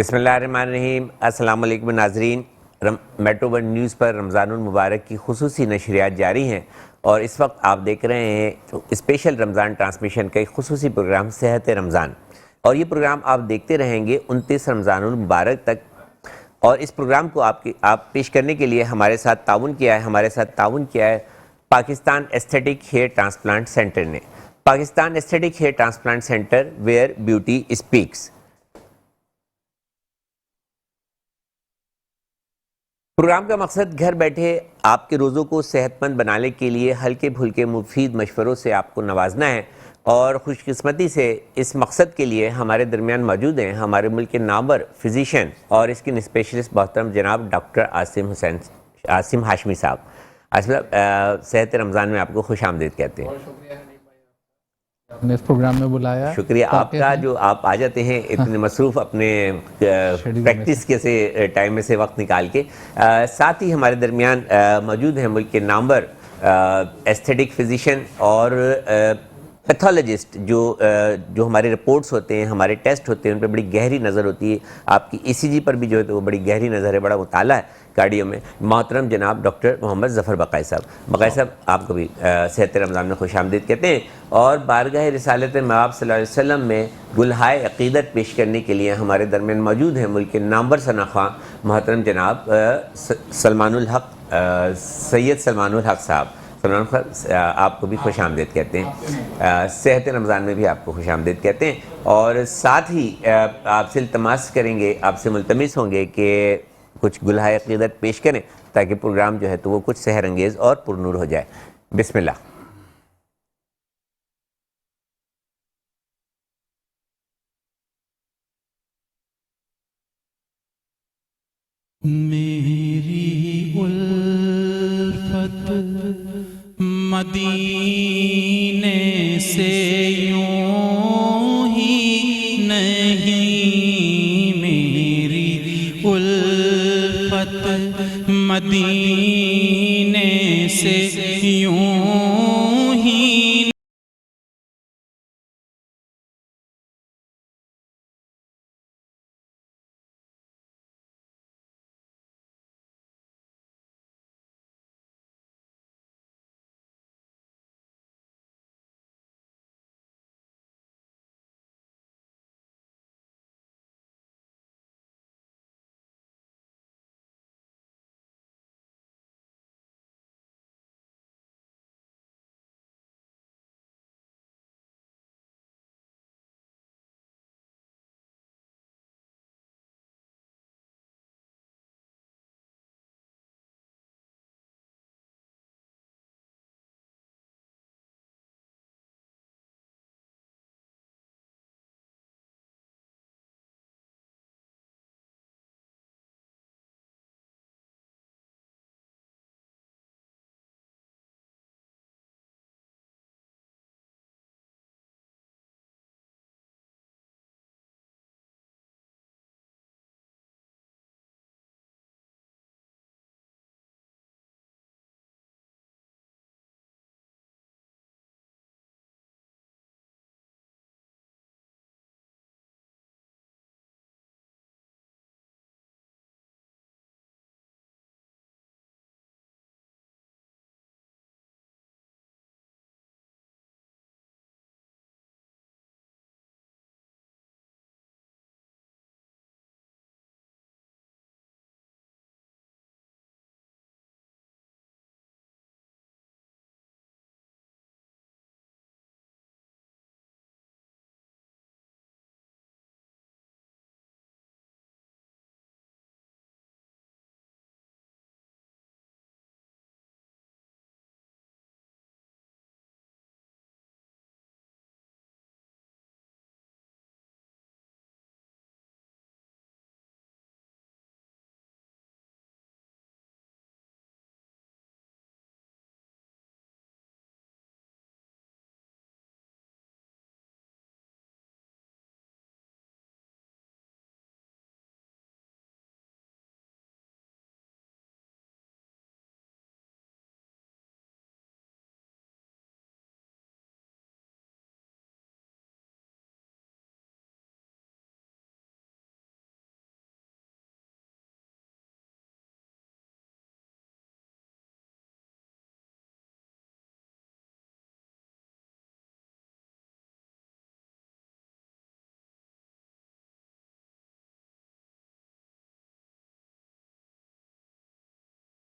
بسم اللہ الرحمن الرحیم۔ السلام علیکم ناظرین، میٹرو ون نیوز پر رمضان المبارک کی خصوصی نشریات جاری ہیں اور اس وقت آپ دیکھ رہے ہیں اسپیشل رمضان ٹرانسمیشن کا ایک خصوصی پروگرام صحت رمضان، اور یہ پروگرام آپ دیکھتے رہیں گے 29 رمضان المبارک تک۔ اور اس پروگرام کو آپ پیش کرنے کے لیے ہمارے ساتھ تعاون کیا ہے Pakistan aesthetic hair transplant center نے۔ Pakistan aesthetic hair transplant center where beauty speaks. Programme کا مقصد گھر بیٹھے آپ کے روزوں کو صحت مند بنانے کے لیے ہلکے پھلکے مفید مشوروں سے آپ کو نوازنا ہے، اور خوش قسمتی سے اس مقصد کے لیے ہمارے درمیان موجود ہیں ہمارے ملک کے نامور فزیشین اور اسکن اسپیشلسٹ محترم جناب ڈاکٹر عاصم ہاشمی صاحب۔ عاصم صاحب، صحت رمضان میں آپ کو خوش آمدید کہتے ہیں۔ نے اس پروگرام میں بلایا، شکریہ آپ کا جو آپ آ جاتے ہیں اتنے مصروف اپنے پریکٹس کے سے ٹائم میں سے وقت نکال کے۔ ساتھ ہی ہمارے درمیان موجود ہیں ملک کے نامور ایستھیٹک فزیشین اور پیتھولوجسٹ جو ہمارے رپورٹس ہوتے ہیں، ہمارے ٹیسٹ ہوتے ہیں، ان پہ بڑی گہری نظر ہوتی ہے۔ آپ کی ای سی جی پر بھی جو ہے تو وہ بڑی گہری نظر ہے، بڑا مطالعہ ہے کارڈیو میں۔ محترم جناب ڈاکٹر محمد ظفر بقائی صاحب۔ بقائی صاحب، آپ کو بھی صحت رمضان میں خوش آمدید کہتے ہیں، اور بارگاہ رسالت مآب صلی اللہ علیہ وسلم میں گلہائے عقیدت پیش کرنے کے لیے ہمارے درمیان موجود ہیں ملک کے نامور ثنا خواں محترم جناب سید سلمان الحق صاحب۔ سلمان صاحب، آپ کو بھی خوش آمدید کہتے ہیں، صحت رمضان میں بھی آپ کو خوش آمدید کہتے ہیں، اور ساتھ ہی آپ سے التماس کریں گے، آپ سے ملتمس ہوں گے کہ کچھ گلہائے عقیدت پیش کریں تاکہ پروگرام جو ہے تو وہ کچھ سحر انگیز اور پرنور ہو جائے۔ بسم اللہ۔ میری الفت مدینے سے یوں ہی نہیں، میری الفت مدینے سے یوں ہی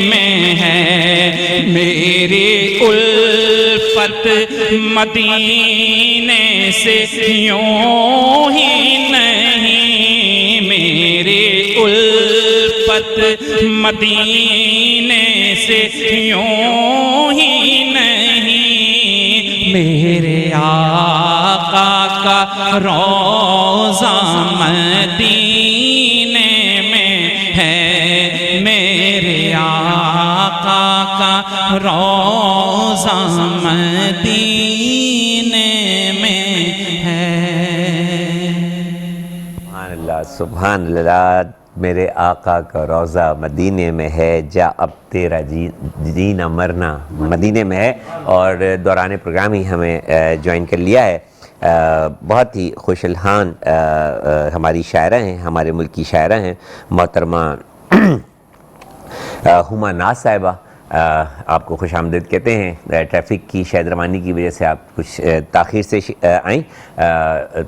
میں ہے میری الفت مدینے سے یوں ہی نہیں، میری الفت مدینے سے یوں ہی نہیں، میرے آقا کا روضہ مدینے میں ہے، میرے آقا کا روضہ مدینے میں ہے۔ سبحان اللہ، سبحان اللہ، میرے آقا کا روضہ مدینے میں ہے، جا اب تیرا جینا مرنا مدینے میں ہے۔ اور دوران پروگرام ہی ہمیں جوائن کر لیا ہے بہت ہی خوش الحان ہماری شاعرہ ہیں، ہمارے ملک کی شاعرہ ہیں، محترمہ ہما ناز صاحبہ، آپ کو خوش آمدید کہتے ہیں۔ ٹریفک کی شاید روانی کی وجہ سے آپ کچھ تاخیر سے آئیں۔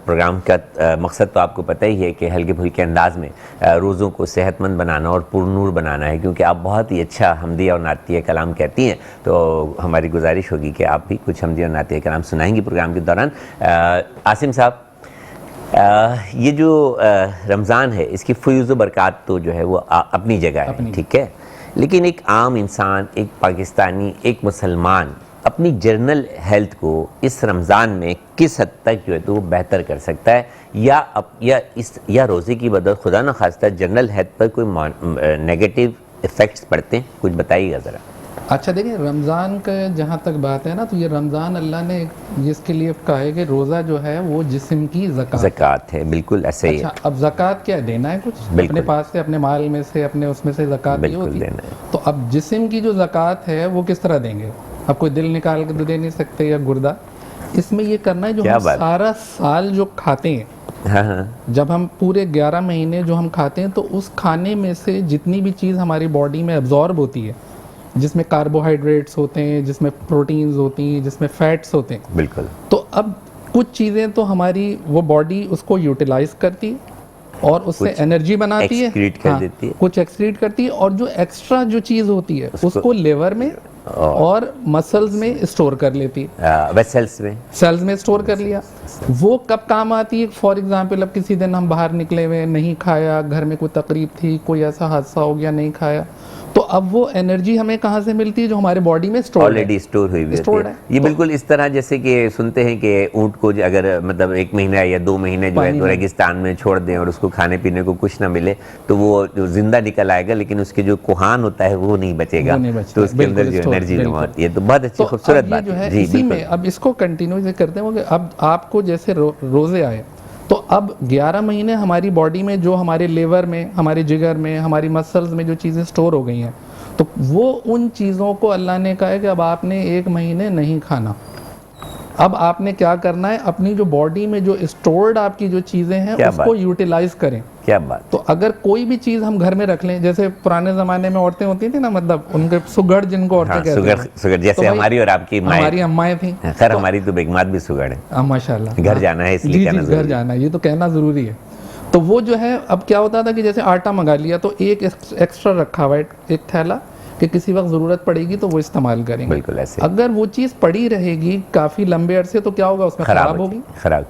پروگرام کا مقصد تو آپ کو پتہ ہی ہے کہ ہلکے پھلکے انداز میں روزوں کو صحت مند بنانا اور پر نور بنانا ہے، کیونکہ آپ بہت ہی اچھا حمدیہ اور نعتیہ کلام کہتی ہیں، تو ہماری گزارش ہوگی کہ آپ بھی کچھ حمدیہ اور نعتیہ کلام سنائیں گی پروگرام کے دوران۔ عاصم صاحب، یہ جو رمضان ہے اس کی فیوز و برکات تو جو ہے وہ اپنی جگہ ہے، ٹھیک ہے، لیکن ایک عام انسان، ایک پاکستانی، ایک مسلمان اپنی جنرل ہیلتھ کو اس رمضان میں کس حد تک جو ہے تو وہ بہتر کر سکتا ہے، یا روزے کی بدولت خدا نخواستہ جنرل ہیلتھ پر کوئی نیگیٹو ایفیکٹس پڑتے ہیں؟ کچھ بتائیے گا ذرا۔ اچھا دیکھیں، رمضان کا جہاں تک بات ہے نا، تو یہ رمضان اللہ نے جس کے لیے کہا ہے کہ روزہ جو ہے وہ جسم کی زکوٰۃ ہے، بالکل ایسے ہی۔ اچھا، اب زکوٰۃ کیا دینا ہے؟ کچھ اپنے پاس سے، اپنے مال میں سے، اپنے اس میں سے زکوٰۃ یہ ہوتی ہے۔ تو اب جسم کی جو زکوٰۃ ہے وہ کس طرح دیں گے؟ اب کوئی دل نکال کے دے نہیں سکتے یا گردہ، اس میں یہ کرنا ہے جو ہم سارا سال جو کھاتے ہیں، جب ہم پورے 11 مہینے جو ہم کھاتے ہیں، تو اس کھانے میں سے جتنی بھی چیز ہماری باڈی میں ایبزارب ہوتی ہے، جس میں کاربوہائیڈریٹس ہوتے ہیں، جس میں پروٹینز ہوتی ہیں، جس میں فیٹس ہوتے ہیں، بالکل، تو اب کچھ چیزیں تو ہماری وہ باڈی اس کو یوٹیلائز کرتی ہے اور اس سے انرجی بناتی ہے، کچھ ایکسکریٹ کرتی ہے، اور جو ایکسٹرا جو چیز ہوتی ہے اس کو لیور میں اور مسلز میں اسٹور کر لیتی ہے، سیلز میں اسٹور کر لیا۔ وہ کب کام آتی ہے؟ فار ایگزامپل، اب کسی دن ہم باہر نکلے ہوئے، نہیں کھایا، گھر میں کوئی تقریب تھی، کوئی ایسا حادثہ ہو گیا، نہیں کھایا، تو اب وہ انرجی ہمیں کہاں سے ملتی ہے؟ جو ہمارے باڈی میں آلریڈی اسٹور ہوئی ہے۔ یہ بالکل اس طرح جیسے کہ سنتے ہیں کہ اونٹ کو اگر مطلب 1 مہینہ یا 2 مہینے جو ہے تو ریگستان میں چھوڑ دیں اور اس کو کھانے پینے کو کچھ نہ ملے تو وہ زندہ نکل آئے گا، لیکن اس کے جو کوہان ہوتا ہے وہ نہیں بچے گا، تو اس کے اندر جو انرجی جمع ہوتی ہے۔ تو بہت اچھی خوبصورت بات ہے جی، اسی میں اب اس کو کنٹینیو کرتے ہیں کہ اب آپ کو جیسے روزے آئے تو اب 11 مہینے ہماری باڈی میں جو ہمارے لیور میں، ہمارے جگر میں، ہماری مسلز میں جو چیزیں سٹور ہو گئی ہیں، تو وہ ان چیزوں کو اللہ نے کہا ہے کہ اب آپ نے 1 مہینے نہیں کھانا، اب آپ نے کیا کرنا ہے, اپنی جو باڈی میں جو اسٹورڈ آپ کی جو چیزیں ہیں اس کو یوٹیلائز کریں. کیا بات. تو اگر کوئی بھی چیز ہم گھر میں رکھ لیں, جیسے پرانے زمانے میں عورتیں ہوتی تھیں نا, مطلب ان کے سگڑ جن کو عورتیں کہتے ہیں, سگڑ جیسے ہماری اور آپ کی ہماری امائیں تھیں. خیر ہماری تو بیگمات بھی سگڑ ہیں ماشاء اللہ, گھر جانا ہے اس لیے کہنا ضروری. گھر جانا ہے, یہ تو کہنا ضروری ہے. تو وہ جو ہے اب کیا ہوتا تھا کہ جیسے آٹا منگا لیا تو ایک ایکسٹرا رکھا ہوا ہے ایک تھیلا, کہ کسی وقت ضرورت پڑے گی تو وہ استعمال کریں گے. بالکل ایسے. اگر وہ چیز پڑی رہے گی کافی لمبے عرصے تو کیا ہوگا, اس میں خراب ہوگی,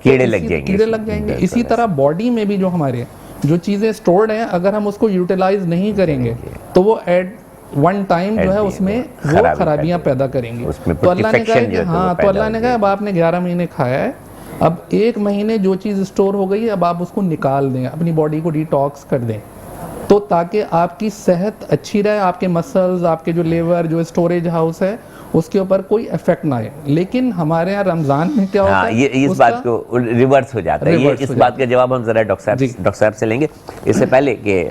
کیڑے لگ جائیں گے. اسی طرح باڈی میں بھی جو ہمارے جو چیزیں سٹورڈ ہیں, اگر ہم اس کو یوٹیلائز نہیں کریں گے تو وہ ایٹ ون ٹائم جو ہے اس میں وہ خرابیاں پیدا کریں گی. تو اللہ نے کہا کہ ہاں, تو اللہ نے کہا اب آپ نے 11 مہینے کھایا ہے, اب 1 مہینے جو چیز اسٹور ہو گئی ہے اب آپ اس کو نکال دیں, اپنی باڈی کو ڈیٹاکس کر دیں, تو تاکہ آپ کی صحت اچھی رہے, آپ کے مسلز, آپ کے جو لیور, جو اسٹوریج ہاؤس ہے اس کے اوپر کوئی افیکٹ نہ آئے. لیکن ہمارے یہاں رمضان میں کیا ہوتا ہے, یہ اس بات کو ریورس ہو جاتا ہے. یہ اس بات کا جواب ہم ذرا ڈاکٹر صاحب سے لیں گے. اس سے پہلے کہ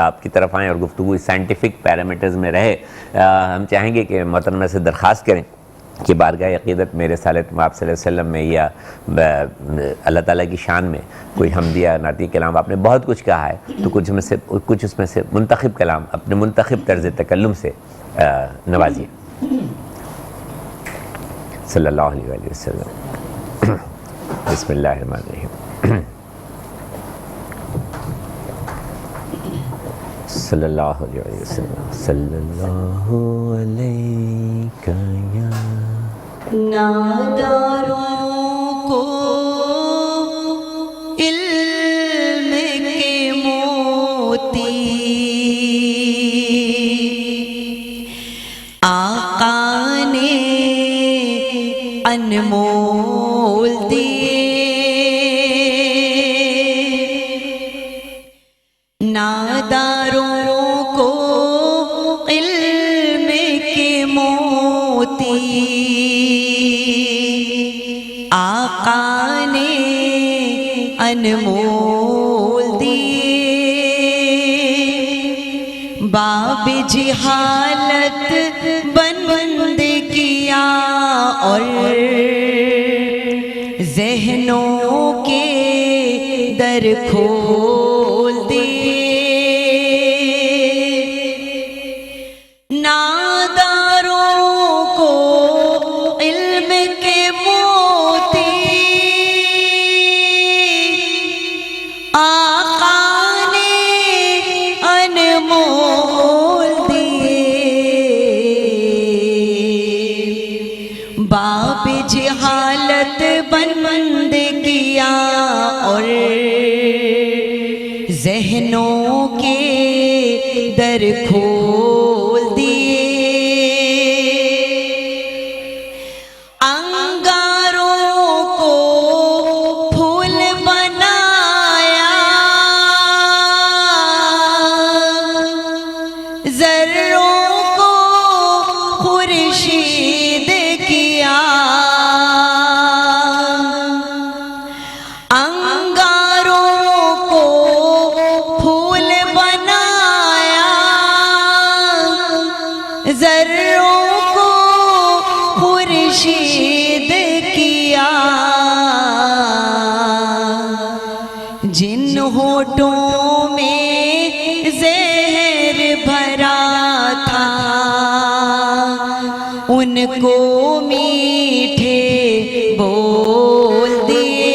آپ کی طرف آئیں اور گفتگو سائنٹیفک پیرامیٹرز میں رہے, ہم چاہیں گے کہ محترمہ سے درخواست کریں کہ بارگاہ عقیدت میں رسالت مآب صلی اللہ علیہ وسلم میں یا اللہ تعالیٰ کی شان میں کوئی حمدیہ نعتی کلام, آپ نے بہت کچھ کہا ہے, تو کچھ اس میں سے منتخب کلام اپنے منتخب طرز تکلم سے نوازیے. صلی اللہ علیہ وآلہ وسلم. بسم اللہ الرحمن الرحیم. صلی اللہ علیہ وسلم. صلی اللہ علیہ یا ناداروں کو علم کے موتی آقا نے انمول دیے. ناداروں کو علم کے موتی آقا نے انمول دیے. باب جہالت بند کیا اور ذہنوں کے در کھول دیے. ناداروں کو علم کے موتی آقا نے انمول دیے. باب جہالت بند کیا اور ذہنوں کے در کھول دیے. انگاروں کو پھول بنایا, ذروں کو خورشید کیا. انگاروں کو پھول بنایا, ذروں کو خورشید کیا. جن ہونٹوں میں زہر بھرا تھا ان کو میٹھے بول دیے.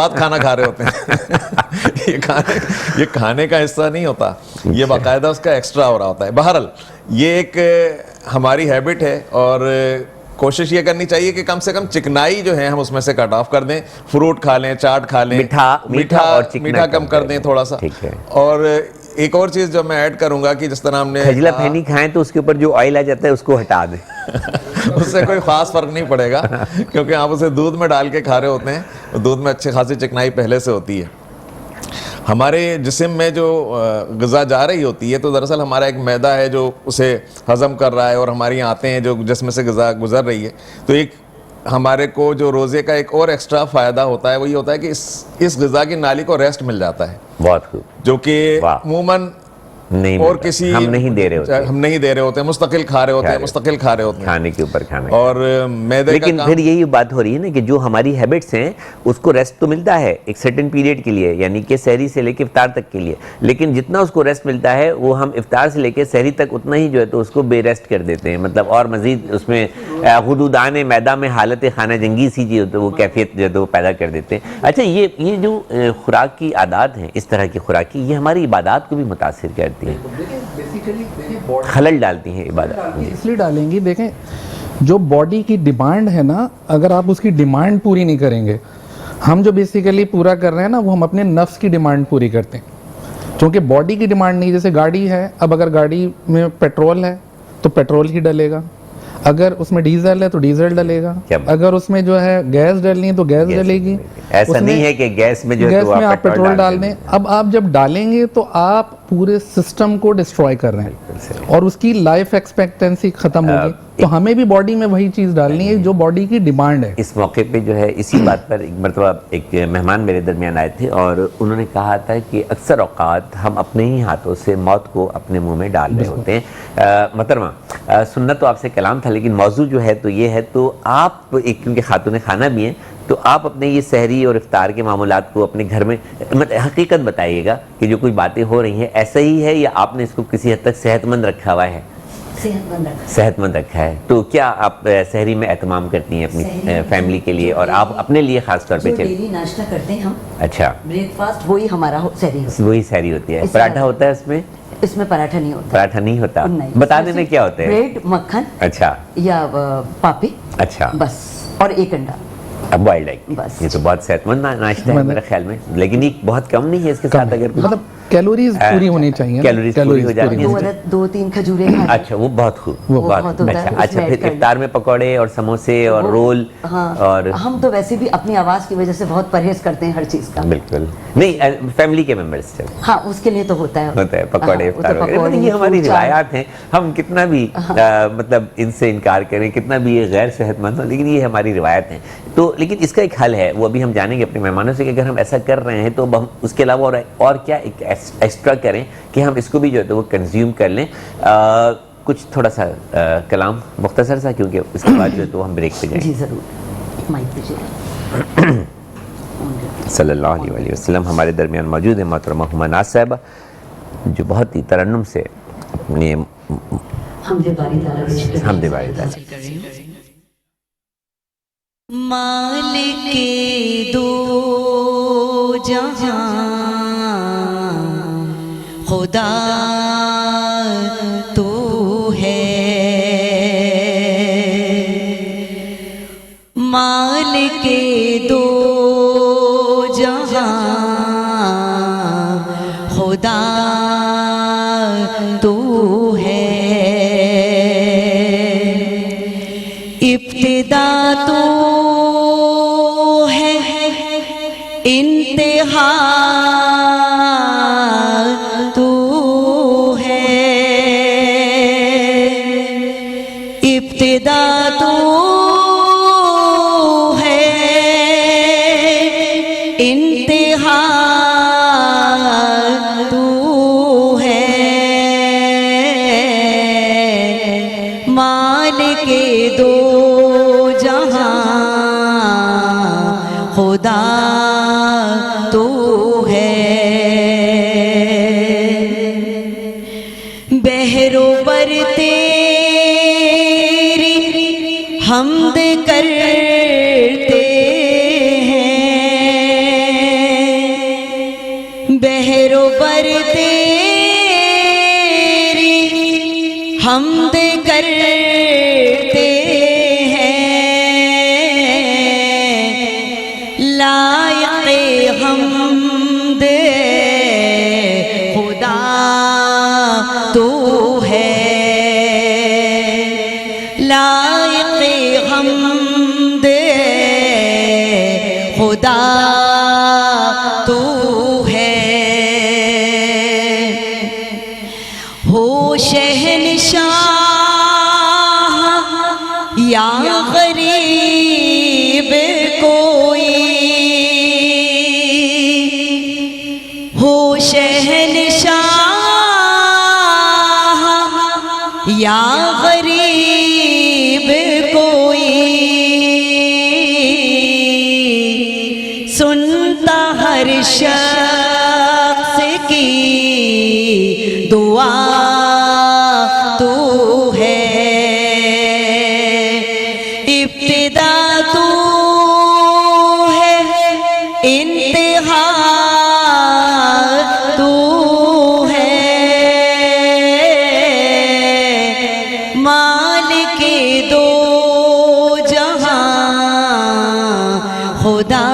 بعد کھانا کھا رہے ہوتے ہیں. یہ کھانے کا حصہ نہیں ہوتا, یہ باقاعدہ اس کا ایکسٹرا ہو رہا ہوتا ہے. بہرحال یہ ایک ہماری ہیبٹ ہے, اور کوشش یہ کرنی چاہیے کہ کم سے کم چکنائی جو ہے ہم اس میں سے کٹ آف کر دیں. فروٹ کھا لیں, چاٹ کھا لیں, میٹھا کم کر دیں تھوڑا سا. اور ایک اور چیز جو میں ایڈ کروں گا کہ جس طرح ہم نے کھجلا پھینی کھائیں تو اس کے اوپر جو آئل آ جاتا ہے اس کو ہٹا دیں. اس سے کوئی خاص فرق نہیں پڑے گا, کیونکہ آپ اسے دودھ میں ڈال کے کھا رہے ہوتے ہیں. دودھ میں اچھی خاصی چکنائی پہلے سے ہوتی ہے. ہمارے جسم میں جو غذا جا رہی ہوتی ہے تو دراصل ہمارا ایک معدہ ہے جو اسے ہضم کر رہا ہے, اور ہماری آنتیں ہیں جو جسم سے غذا گزر رہی ہے. تو ایک ہمارے کو جو روزے کا ایک اور ایکسٹرا فائدہ ہوتا ہے وہ یہ ہوتا ہے کہ اس غذا کی نالی کو ریسٹ مل جاتا ہے, بہت خوب, جو کہ عموماً اور کسی ہم نہیں دے رہے ہوتے, مستقل کھا رہے ہوتے ہیں کھانے کے اوپر کھانا. اور معدے کا لیکن پھر یہی بات ہو رہی ہے نا کہ جو ہماری ہیبٹس ہیں اس کو ریسٹ تو ملتا ہے ایک سرٹن پیریڈ کے لیے, یعنی کہ سحری سے لے کے افطار تک کے لیے, لیکن جتنا اس کو ریسٹ ملتا ہے وہ ہم افطار سے لے کے سحری تک اتنا ہی جو ہے تو اس کو بے ریسٹ کر دیتے ہیں. مطلب اور مزید اس میں غدودان معدہ میں حالت خانہ جنگی سی جو ہے وہ کیفیت جو ہے تو پیدا کر دیتے ہیں. اچھا, یہ جو خوراک کی عادات ہیں, اس طرح کی خوراک کی, یہ ہماری عبادات کو بھی متاثر کرتی ہیں, خلل ڈالتی ہیں عبادت. اس لیے ڈالیں گی, دیکھیں جو باڈی کی ڈیمانڈ ہے نا, اگر آپ اس کی ڈیمانڈ پوری نہیں کریں گے, ہم جو بیسیکلی پورا کر رہے ہیں نا وہ ہم اپنے نفس کی ڈیمانڈ پوری کرتے ہیں. کیونکہ باڈی کی ڈیمانڈ نہیں, جیسے گاڑی ہے, اب اگر گاڑی میں پیٹرول ہے تو پیٹرول ہی ڈلے گا, اگر اس میں ڈیزل ہے تو ڈیزل ڈلے گا, اگر اس میں جو ہے گیس ڈلنی ہے تو گیس ڈلے گی. ایسا نہیں ہے کہ گیس میں جو ہے آپ پیٹرول ڈال دیں. اب آپ جب ڈالیں گے تو آپ پورے سسٹم کو ڈسٹروائے کر رہے ہیں اور اس کی لائف ایکسپیکٹنسی ختم ہوگی. تو ہمیں بھی باڈی میں وہی چیز ڈالنی ہے جو باڈی کی ڈیمانڈ ہے. اس موقع پہ جو ہے اسی بات پر ایک مرتبہ ایک مہمان میرے درمیان آئے تھے اور انہوں نے کہا تھا کہ اکثر اوقات ہم اپنے ہی ہاتھوں سے موت کو اپنے منہ میں ڈال رہے ہوتے ہیں. محترمہ, سنت تو آپ سے کلام تھا, لیکن موضوع جو ہے تو یہ ہے, تو آپ ایک کیونکہ خاتون خانہ بھی ہیں, تو آپ اپنے یہ سحری اور افطار کے معاملات کو اپنے گھر میں حقیقت بتائیے گا کہ جو کوئی باتیں ہو رہی ہیں ایسا ہی ہے یا آپ نے اس کو کسی حد تک صحت مند رکھا ہوا ہے؟ صحت مند رکھا ہے. تو کیا آپ سحری میں اہتمام کرتی ہیں اپنی فیملی کے لیے, اور آپ اپنے لیے خاص طور پہ ڈیلی ناشتہ کرتے ہیں ہم, اچھا بریک فاسٹ وہی ہمارا سحری ہوتا ہے, وہی سحری ہوتی ہے. پراٹھا ہوتا ہے اس میں پراٹھا نہیں ہوتا. پراٹھا نہیں ہوتا, بتا دینا کیا ہوتا ہے. بریڈ, مکھن, اچھا, یا پاپی, اچھا, بس, اور ایک انڈا, اب بوائلڈ ایگ. یہ تو بہت صحت مند ناشتہ ہے میرے خیال میں, لیکن یہ بہت کم نہیں ہے. اس کے ساتھ اگر مطلب کیلوریز پوری ہونی چاہیے, کیلوریز پوری ہو جاتی ہیں. 2-3 کھجوریں کھا لیں. اچھا, وہ بہت خوب, وہ بہت اچھا. اچھا, پھر افطار میں پکوڑے اور سموسے اور رول. اور ہم تو ویسے بھی اپنی آواز کی وجہ سے بہت پرہیز کرتے ہیں ہر چیز کا. بالکل نہیں, فیملی کے ممبرس سے, ہاں اس کے لیے تو ہوتا ہے پکوڑے افطار وغیرہ. یہ ہماری روایات ہیں, ہم کتنا بھی مطلب ان سے انکار کریں, کتنا بھی یہ غیر صحت مند ہو, لیکن یہ ہماری روایت ہیں. تو لیکن اس کا ایک حل ہے, وہ ابھی ہم جانیں گے اپنے مہمانوں سے کہ اگر ہم ایسا کر رہے ہیں تو ہم اس کے علاوہ اور کیا ایک ایکسٹرا کریں کہ ہم اس کو بھی جو ہے تو وہ کنزیوم کر لیں. کچھ تھوڑا سا کلام مختصر سا, کیونکہ اس کے بعد جو ہے تو ہم بریک پہ جائیں. جی ضرور, مائک دیجیے. صلی اللہ علیہ وسلم ہمارے درمیان موجود ہے محترمہ ہما ناز صاحبہ, جو بہت ہی ترنم سے اپنے حمد باری تعالی. مالک دو جہاں خدا تو ہے, مالک دو جہاں خدا تو ہے, ابتدا تو ہے انتہا تو ہے, ابتدا تو ہے انتہا تو ہے, مالک دو جہاں خدا تو ہے. بحر و بر تیری حمد کرتے ہیں, تیری حمد کرتے لائق حمد خدا تو ہے، لائق حمد خدا تو ہے، ہو شہنشاہ یا غریب کوئی، ہو شہنشاہ یا غریب کوئی، سنتا ہر شخص کی دعا تو ہے، ابتدا تو ہے انتہا تو ہے، مالک دو جہاں خدا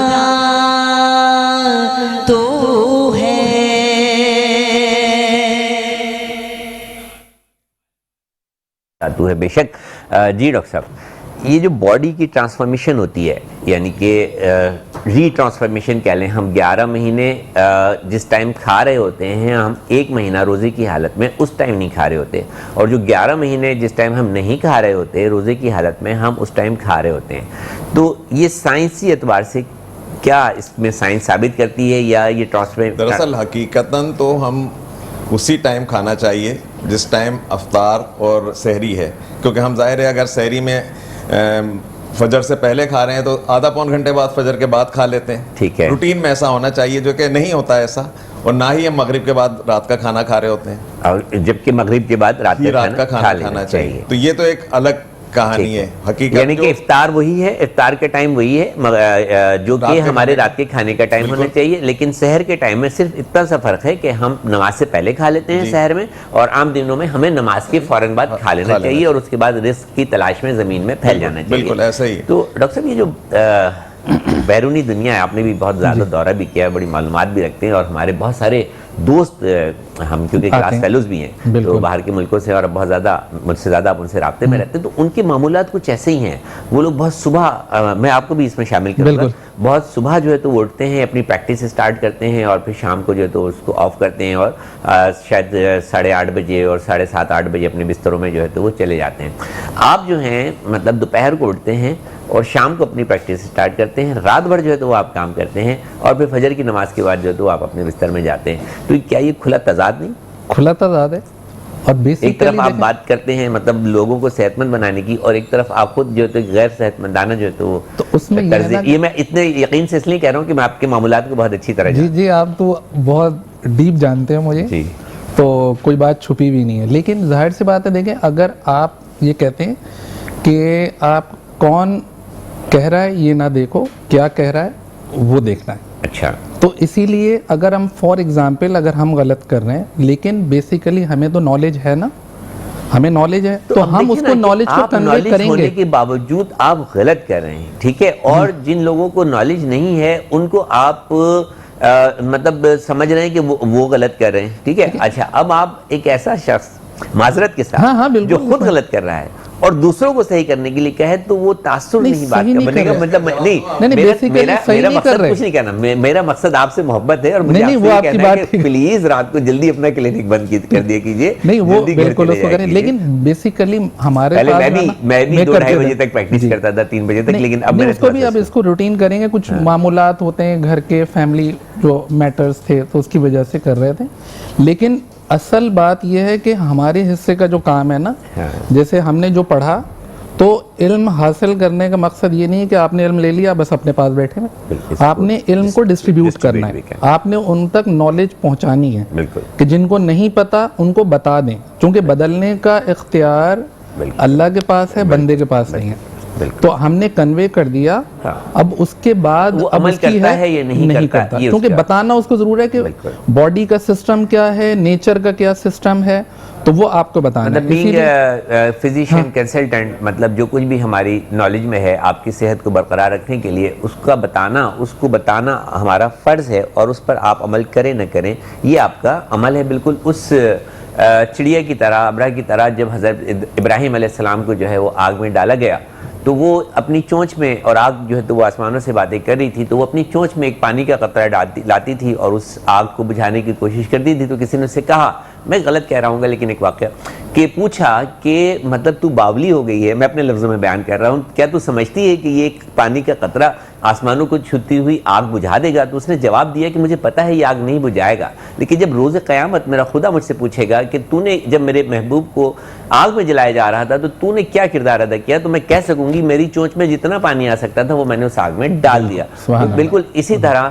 تو ہے۔ تو ہے بے شک۔ جی ڈاکٹر صاحب، یہ جو باڈی کی ٹرانسفارمیشن ہوتی ہے، یعنی کہ ری ٹرانسفارمیشن کہہ لیں، ہم 11 مہینے جس ٹائم کھا رہے ہوتے ہیں، ہم 1 مہینہ روزے کی حالت میں اس ٹائم نہیں کھا رہے ہوتے، اور جو 11 مہینے جس ٹائم ہم نہیں کھا رہے ہوتے روزے کی حالت میں، ہم اس ٹائم کھا رہے ہوتے ہیں۔ تو یہ سائنسی اعتبار سے کیا اس میں سائنس ثابت کرتی ہے یا یہ ٹرانسفر؟ دراصل حقیقتاً تو ہم اسی ٹائم کھانا چاہیے جس ٹائم افطار اور سحری ہے، کیونکہ ہم ظاہر ہے اگر سحری میں فجر سے پہلے کھا رہے ہیں تو آدھا پون گھنٹے بعد فجر کے بعد کھا لیتے ہیں۔ ٹھیک ہے، روٹین میں ایسا ہونا چاہیے، جو کہ نہیں ہوتا ایسا، اور نہ ہی ہم مغرب کے بعد رات کا کھانا کھا رہے ہوتے ہیں، اور جبکہ مغرب کے بعد رات کا کھانا کھانا چاہیے۔ تو یہ تو ایک الگ کہانی ہے حقیقت، یعنی کہ افطار وہی ہے، افطار کے ٹائم وہی ہے جو کہ ہمارے رات کے کھانے کا ٹائم ہونا چاہیے، لیکن سحر کے ٹائم میں صرف اتنا سا فرق ہے کہ ہم نماز سے پہلے کھا لیتے ہیں سحر میں، اور عام دنوں میں ہمیں نماز کے فوراً بعد کھا لینا چاہیے، اور اس کے بعد رزق کی تلاش میں زمین میں پھیل جانا چاہیے۔ بالکل ایسا ہی۔ تو ڈاکٹر صاحب، یہ جو بیرونی دنیا ہے، آپ نے بھی بہت زیادہ دورہ بھی کیا ہے، بڑی معلومات بھی رکھتے ہیں، اور ہمارے بہت سارے دوست ہم کیونکہ کلاس فیلوز بھی ہیں تو باہر کے ملکوں سے، اور بہت زیادہ مجھ سے زیادہ آپ ان سے رابطے میں رہتے ہیں، تو ان کے معمولات کچھ ایسے ہی ہیں۔ وہ لوگ بہت صبح، میں آپ کو بھی اس میں شامل کروں گا، بہت صبح جو ہے تو وہ اٹھتے ہیں، اپنی پریکٹس اسٹارٹ کرتے ہیں، اور پھر شام کو جو ہے تو اس کو آف کرتے ہیں، اور شاید 8:30 بجے اور 7:30 8 بجے اپنے بستروں میں جو ہے تو وہ چلے جاتے ہیں۔ آپ جو ہیں مطلب دوپہر کو اٹھتے ہیں اور شام کو اپنی پریکٹس اسٹارٹ کرتے ہیں، رات بھر جو ہے تو وہ آپ کام کرتے ہیں، اور پھر فجر کی نماز کے بعد جو ہے تو آپ اپنے بستر میں جاتے ہیں۔ تو کیا یہ کھلا تضاد نہیں؟ کھلا تضاد ہے، اور ایک طرف آپ بات کرتے ہیں مطلب لوگوں کو صحت مند بنانے کی، اور ایک طرف آپ خود جو ہے تو غیر صحت مندانہ جو ہے تو اس میں یہ میں اتنے یقین سے اس لیے کہہ رہا ہوں کہ میں آپ کے معاملات کو بہت اچھی طرح جی جی آپ تو بہت ڈیپ جانتے ہیں مجھے، تو کوئی بات چھپی بھی نہیں ہے، لیکن ظاہر سی بات ہے، دیکھیں اگر آپ یہ کہتے ہیں کہ آپ کون کہہ رہا ہے یہ نہ دیکھو، کیا کہہ رہا ہے وہ دیکھنا ہے۔ اچھا، تو اسی لیے اگر ہم فار ایگزامپل اگر ہم غلط کر رہے ہیں، لیکن بیسیکلی ہمیں تو نالج ہے نا، ہمیں نالج ہے تو ہم اس کو نالج کو کنوے کریں گے۔ کے باوجود آپ غلط کر رہے ہیں، ٹھیک ہے، اور جن لوگوں کو نالج نہیں ہے ان کو آپ مطلب سمجھ رہے ہیں کہ وہ غلط کر رہے ہیں، ٹھیک ہے۔ اچھا، اب آپ ایک ایسا شخص معذرت کے ساتھ جو خود غلط کر رہا ہے اور دوسروں کو صحیح کرنے کے لیے کہے تو وہ تاثر نہیں بات کا بنے گا، مطلب نہیں، میرا مقصد کچھ نہیں کہنا، میرا مقصد آپ سے محبت ہے، اور مجھے آپ سے کہنا ہے کہ پلیز رات کو جلدی اپنا کلینک بند کر دیا کیجئے، نہیں وہ بالکل اس کو کریں، لیکن بیسیکلی ہمارے میں بھی 2-2:30 بجے تک پریکٹس کرتا تھا، 3 بجے تک، لیکن اب اس کو بھی اب اس کو روٹین کریں گے، کچھ معاملات ہوتے ہیں گھر کے، فیملی جو میٹرز تھے تو اس کی وجہ سے کر رہے تھے، لیکن اصل بات یہ ہے کہ ہمارے حصے کا جو کام ہے نا، جیسے ہم نے جو پڑھا تو علم حاصل کرنے کا مقصد یہ نہیں ہے کہ آپ نے علم لے لیا بس اپنے پاس بیٹھے ہیں، آپ نے علم کو ڈسٹریبیوٹ کرنا ہے، آپ نے ان تک نالج پہنچانی ہے کہ جن کو نہیں پتا ان کو بتا دیں، چونکہ بدلنے کا اختیار اللہ کے پاس ہے، بندے کے پاس نہیں ہے۔ تو ہم نے کنوے کر دیا. اب اس کے بعد وہ عمل کرتا ہے یا نہیں کرتا, کیونکہ بتانا اس کو ضرور ہے کہ باڈی کا سسٹم کیا ہے, نیچر کا کیا سسٹم ہے, تو وہ آپ کو بتانا ہے. فزیشین کنسلٹنٹ مطلب جو کچھ بھی ہماری نالج میں ہے آپ کی صحت کو برقرار رکھنے کے لیے اس کو بتانا ہمارا فرض ہے, اور اس پر آپ عمل کریں نہ کریں یہ آپ کا عمل ہے. بالکل اس چڑیا کی طرح, ابرہ کی طرح جب حضرت ابراہیم علیہ السلام کو جو ہے وہ آگ میں ڈالا گیا تو وہ اپنی چونچ میں, اور آگ جو ہے تو وہ آسمانوں سے باتیں کر رہی تھی, تو وہ اپنی چونچ میں ایک پانی کا قطرہ لاتی تھی اور اس آگ کو بجھانے کی کوشش کرتی تھی. تو کسی نے اسے کہا, میں غلط کہہ رہا ہوں گا لیکن ایک واقعہ, کہ پوچھا کہ مطلب تو باولی ہو گئی ہے, میں اپنے لفظوں میں بیان کر رہا ہوں, کیا تو سمجھتی ہے کہ یہ ایک پانی کا قطرہ آسمانوں کو چھوتی ہوئی آگ بجھا دے گا؟ تو اس نے جواب دیا کہ مجھے پتہ ہے یہ آگ نہیں بجھائے گا, لیکن جب روز قیامت میرا خدا مجھ سے پوچھے گا کہ تو نے جب میرے محبوب کو آگ میں جلایا جا رہا تھا تو نے کیا کردار ادا کیا, تو میں کہہ سکوں گی میری چونچ میں جتنا پانی آ سکتا تھا وہ میں نے اس آگ میں ڈال دیا. بالکل اسی طرح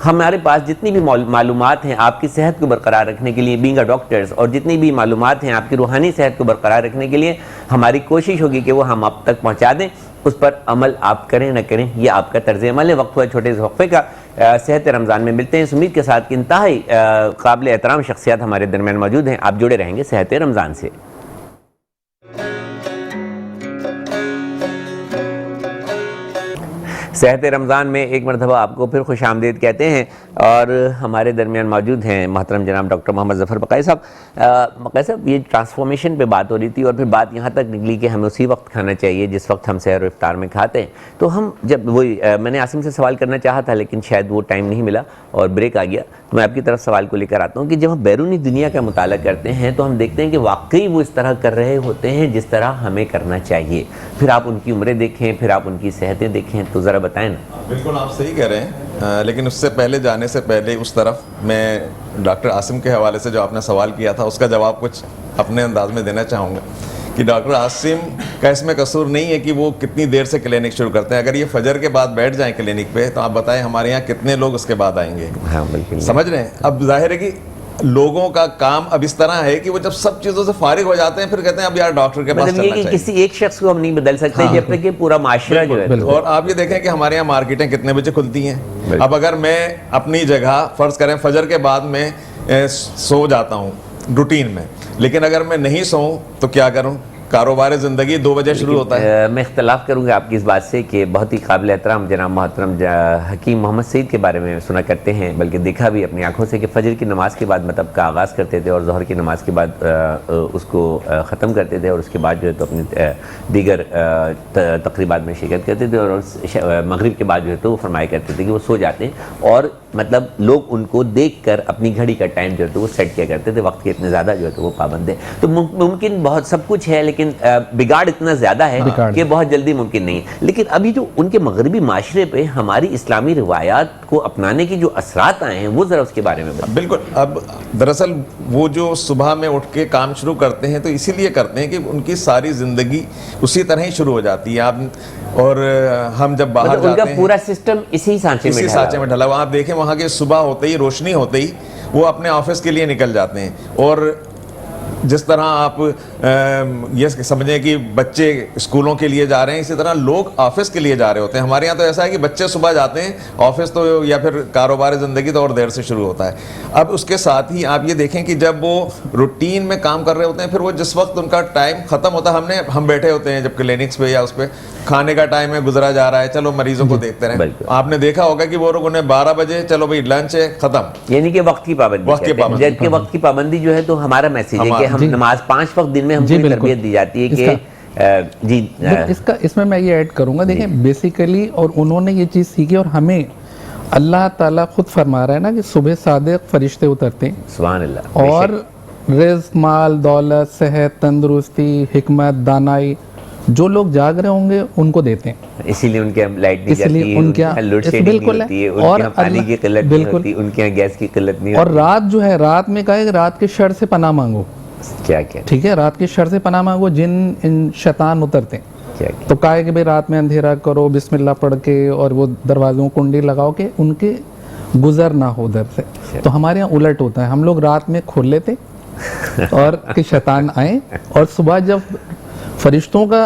ہمارے پاس جتنی بھی معلومات ہیں آپ کی صحت کو برقرار رکھنے کے لیے بینگ اے ڈاکٹرز, اور جتنی بھی معلومات ہیں آپ کی روحانی صحت کو برقرار رکھنے کے لیے, ہماری کوشش ہوگی کہ وہ ہم آپ تک پہنچا دیں. اس پر عمل آپ کریں نہ کریں یہ آپ کا طرز عمل ہے. وقت ہوا چھوٹے سے وقفے کا. صحت رمضان میں ملتے ہیں اس امید کے ساتھ کہ انتہائی قابل احترام شخصیات ہمارے درمیان موجود ہیں. آپ جڑے رہیں گے صحت رمضان سے. صحت رمضان میں ایک مرتبہ آپ کو پھر خوش آمدید کہتے ہیں, اور ہمارے درمیان موجود ہیں محترم جناب ڈاکٹر محمد ظفر بقائی صاحب. بقائی صاحب, یہ ٹرانسفارمیشن پہ بات ہو رہی تھی اور پھر بات یہاں تک نکلی کہ ہمیں اسی وقت کھانا چاہیے جس وقت ہم سحر و افطار میں کھاتے ہیں. تو ہم جب وہی میں نے عاصم سے سوال کرنا چاہا تھا لیکن شاید وہ ٹائم نہیں ملا اور بریک آ گیا, تو میں آپ کی طرف سوال کو لے کر آتا ہوں کہ جب ہم بیرونی دنیا کا مطالعہ کرتے ہیں تو ہم دیکھتے ہیں کہ واقعی وہ اس طرح کر رہے ہوتے ہیں جس طرح ہمیں کرنا چاہیے. پھر آپ ان کی عمریں دیکھیں, پھر آپ ان کی صحتیں دیکھیں, تو ذرا بتائیں نا. بالکل آپ صحیح کہہ رہے ہیں, لیکن اس سے پہلے جانے سے پہلے اس طرف میں ڈاکٹر عاصم کے حوالے سے جو آپ نے سوال کیا تھا اس کا جواب کچھ اپنے انداز میں دینا چاہوں گا کہ ڈاکٹر عاصم کا اس میں قصور نہیں ہے کہ وہ کتنی دیر سے کلینک شروع کرتے ہیں. اگر یہ فجر کے بعد بیٹھ جائیں کلینک پہ تو آپ بتائیں ہمارے یہاں کتنے لوگ اس کے بعد آئیں گے. ہاں بالکل سمجھ رہے ہیں. اب ظاہر ہے کہ لوگوں کا کام اب اس طرح ہے کہ وہ جب سب چیزوں سے فارغ ہو جاتے ہیں پھر کہتے ہیں اب یار ڈاکٹر کے پاس چلنا چاہیے. کسی ایک شخص کو ہم نہیں بدل سکتے جب تک کہ پورا معاشرہ جو ہے. اور آپ یہ دیکھیں کہ ہمارے یہاں مارکیٹیں کتنے بجے کھلتی ہیں. اب اگر میں اپنی جگہ فرض کریں فجر کے بعد میں سو جاتا ہوں روٹین میں, لیکن اگر میں نہیں سوؤں تو کیا کروں؟ کاروبار زندگی 2 بجے شروع ہوتا ہے. میں اختلاف کروں گا آپ کی اس بات سے کہ بہت ہی قابل احترام جناب محترم حکیم محمد سعید کے بارے میں سنا کرتے ہیں, بلکہ دیکھا بھی اپنی آنکھوں سے کہ فجر کی نماز کے بعد مطلب کا آغاز کرتے تھے اور ظہر کی نماز کے بعد اس کو ختم کرتے تھے, اور اس کے بعد جو ہے تو اپنی دیگر تقریبات میں شرکت کرتے تھے, اور مغرب کے بعد جو ہے تو وہ فرمایا کرتے تھے کہ وہ سو جاتے ہیں, اور مطلب لوگ ان کو دیکھ کر اپنی گھڑی کا ٹائم جو ہے تو وہ سیٹ کیا کرتے تھے. وقت کے اتنے زیادہ جو ہے تو وہ پابند ہیں. تو ممکن بہت سب کچھ ہے لیکن بگاڑ اتنا زیادہ ہے کہ بہت جلدی ممکن نہیں ہے. لیکن ابھی جو ان کے مغربی معاشرے پہ ہماری اسلامی روایات کو اپنانے کی جو اثرات آئے ہیں وہ ذرا اس کے بارے میں بتائیں. بالکل. اب دراصل وہ جو صبح میں اٹھ کے کام شروع کرتے ہیں تو اسی لیے کرتے ہیں کہ ان کی ساری زندگی اسی طرح ہی شروع ہو جاتی ہے. آپ اور ہم جب باہر جاتے ہیں ان کا پورا سسٹم اسی سانچے میں ڈھلا ہوا. آپ دیکھیں وہاں کے صبح ہوتے ہی روشنی ہوتے ہی وہ اپنے آفس کے لیے نکل جاتے ہیں, اور جس طرح آپ یہ سمجھیں کہ بچے اسکولوں کے لیے جا رہے ہیں اسی طرح لوگ آفس کے لیے جا رہے ہوتے ہیں. ہمارے یہاں تو ایسا ہے کہ بچے صبح جاتے ہیں آفس تو یا پھر کاروبار زندگی تو اور دیر سے شروع ہوتا ہے. اب اس کے ساتھ ہی آپ یہ دیکھیں کہ جب وہ روٹین میں کام کر رہے ہوتے ہیں پھر وہ جس وقت ان کا ٹائم ختم ہوتا ہے, ہم بیٹھے ہوتے ہیں جب کلینکس پہ یا اس پہ کھانے کا ٹائم ہے گزرا جا رہا ہے, چلو مریضوں کو دیکھتے رہیں. آپ نے دیکھا ہوگا کہ وہ لوگ انہیں 12 بجے چلو بھائی لنچ ہے ختم, یعنی کہ وقت کی پابندی جو ہے تو ہمارا میسیج ہے کہ ہم نماز 5 وقت دن میں ہم کو تربیت دی جاتی ہے کہ جی اس میں یہ ایڈ کروں گا. دیکھیں بیسیکلی اور انہوں نے یہ چیز سیکھی, اور ہمیں اللہ تعالیٰ خود فرما رہا ہے نا کہ صبح صادق فرشتے اترتے ہیں, سبحان اللہ, اور رزق, مال, دولت, صحت, تندرستی, حکمت, دانائی جو لوگ جاگ رہے ہوں گے ان کو دیتے ہیں. اسی لیے ان کے لائٹ نہیں جاتی, ان کے لوڈ شیڈنگ نہیں ہوتی ہے, ان کے پانی کی قلت نہیں ہوتی, ان کے گیس کی قلت نہیں ہوتی. اور رات جو ہے, رات میں کہا ہے کہ رات کے شر سے پناہ مانگو. کیا ٹھیک ہے, رات کے شر سے پناہ مانگو, جن شیطان اترتے ہیں. تو کہا ہے کہ بھئی رات میں اندھیرا کرو, بسم اللہ پڑھ کے, اور وہ دروازوں کنڈی لگاؤ کہ ان کے گزر نہ ہو ادھر سے. تو ہمارے یہاں الٹ ہوتا ہے, ہم لوگ رات میں کھول لیتے اور کہ شیطان آئیں, اور صبح جب فرشتوں کا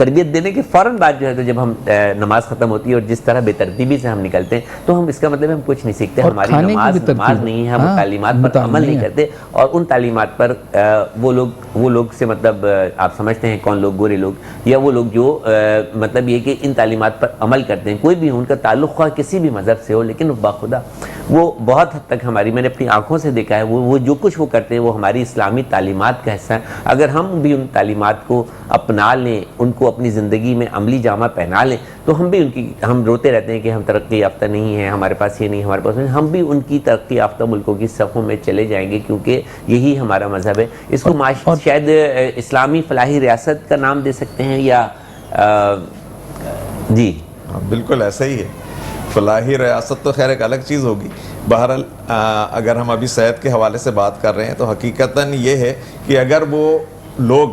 تربیت دینے کے فوراً بعد جو ہے تو جب ہم نماز ختم ہوتی ہے اور جس طرح بے ترتیبی سے ہم نکلتے ہیں تو ہم اس کا مطلب ہم کچھ نہیں سیکھتے, ہماری نماز نہیں ہے, ہم تعلیمات پر عمل نہیں کرتے, اور ان تعلیمات پر وہ لوگ سے مطلب آپ سمجھتے ہیں کون لوگ, گورے لوگ یا وہ لوگ جو مطلب یہ کہ ان تعلیمات پر عمل کرتے ہیں, کوئی بھی ان کا تعلق خواہ کسی بھی مذہب سے ہو, لیکن باخدا وہ بہت حد تک ہماری, میں نے اپنی آنکھوں سے دیکھا ہے, وہ جو کچھ وہ کرتے ہیں وہ ہماری اسلامی تعلیمات کا حصہ ہے. اگر ہم بھی ان تعلیمات کو اپنا لیں, ان کو اپنی زندگی میں عملی جامہ پہنا لیں, تو ہم بھی ہم روتے رہتے ہیں کہ ہم ترقی یافتہ نہیں ہیں, ہمارے پاس یہ نہیں, ہمارے پاس نہیں, ہم بھی ان کی ترقی یافتہ ملکوں کی صفوں میں چلے جائیں گے, کیونکہ یہی ہمارا مذہب ہے. اس کو شاید اسلامی فلاحی ریاست کا نام دے سکتے ہیں یا جی بالکل ایسا ہی ہے. فلاحی ریاست تو خیر ایک الگ چیز ہوگی. بہرحال اگر ہم ابھی صحت کے حوالے سے بات کر رہے ہیں تو حقیقتاً یہ ہے کہ اگر وہ لوگ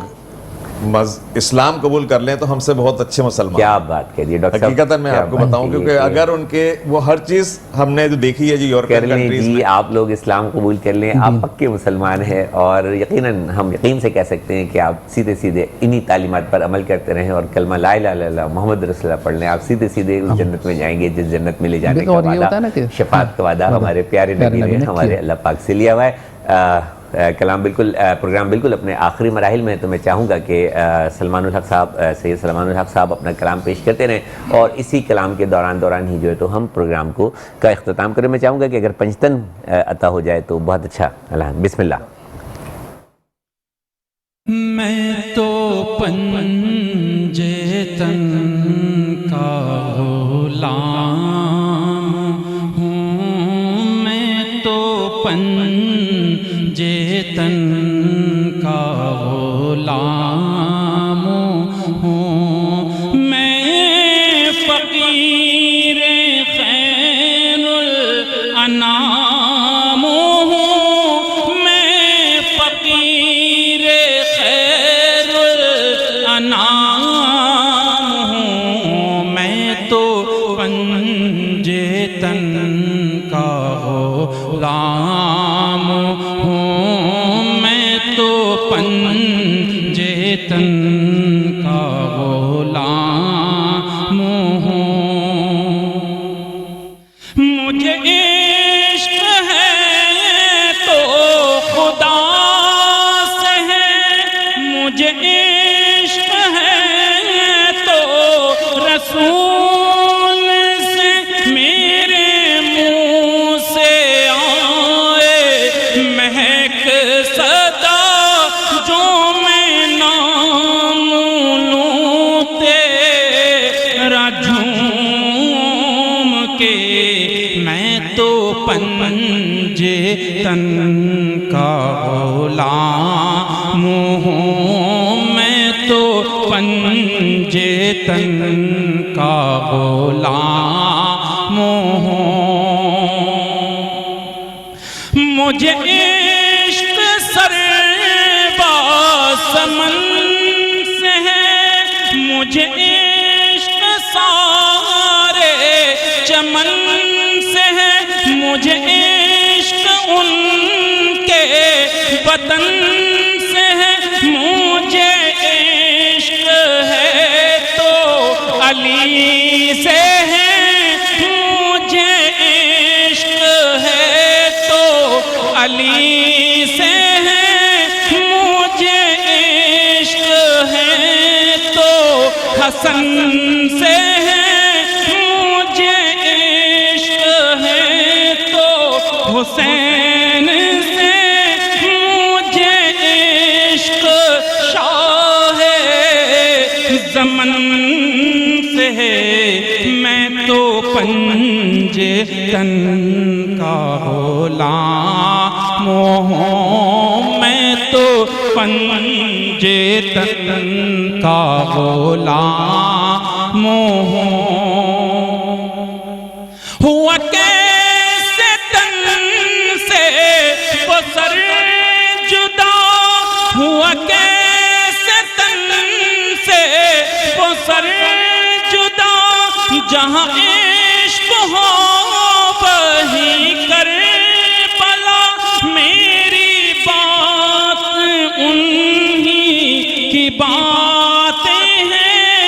اسلام قبول کر لیں تو ہم سے بہت اچھے مسلمان. کیا بات کہہ دی ڈاکٹر صاحب, حقیقتاً میں آپ کو بتاؤں, کیونکہ اگر ان کے وہ ہر چیز ہم نے جو دیکھی ہے جی یورپین کنٹریز میں, آپ لوگ اسلام قبول کر لیں, آپ پکے مسلمان ہیں, اور یقیناً ہم یقین سے کہہ سکتے ہیں کہ آپ سیدھے سیدھے انہی تعلیمات پر عمل کرتے رہیں اور کلمہ لا الہ الا اللہ محمد رسول اللہ پڑھ لیں, آپ سیدھے سیدھے اس جنت میں جائیں گے جس جنت میں لے جانے کا وعدہ, شفاعت کا وعدہ ہمارے پیارے نبی نے ہمارے اللہ پاک سے لیا ہوا ہے. پروگرام بالکل اپنے آخری مراحل میں ہے, تو میں چاہوں گا کہ سلمان الحق صاحب, سید سلمان الحق صاحب اپنا کلام پیش کرتے رہیں, اور اسی کلام کے دوران ہی جو ہے تو ہم پروگرام کا اختتام کریں. میں چاہوں گا کہ اگر پنجتن عطا ہو جائے تو بہت اچھا. بسم اللہ. میں تو پنجتن کا غلام ہوں, میں تو پنجتن کا غلام ہوں, میں فقیر خیر الانام ہوں, میں فقیر خیر الانام ہوں, میں تو پنجتن کا غلام ہوں, میں تو پنجتن کا غلام ہوں. مجھے عشق ہے تو خدا سے ہے, مجھے عشق ہے تو رسول سے, میرے منہ سے آئے مہک صدا جو میں نام لوں تیرا جھوم کے, میں تو پنجتن کا غلام ہوں, میں تو پنجتن کا غلام ہوں. مجھے عشق سرباسمن سے ہے, مجھے عشق سارے چمن سے ہے, مجھے عشق ان کے وطن سے ہے, مجھے عشق ہے تو علی سے ہے, مجھے عشق ہے تو علی سے ہے, مجھے عشق ہے تو حسن سے ہے, مجھے عشق ہے تو حسین سے, مجھے عشق شاہ زمن سے ہے, میں تو پنجتن کا غلام ہوں, میں تو پنجتن کا غلام ہوں. ہوا کیسے تن سے وہ سر جدا, ہوا کیسے تن سے وہ سر جدا, جہاں عشق ہو وہیں کربلا, میری بات انہی کی باتیں ہیں,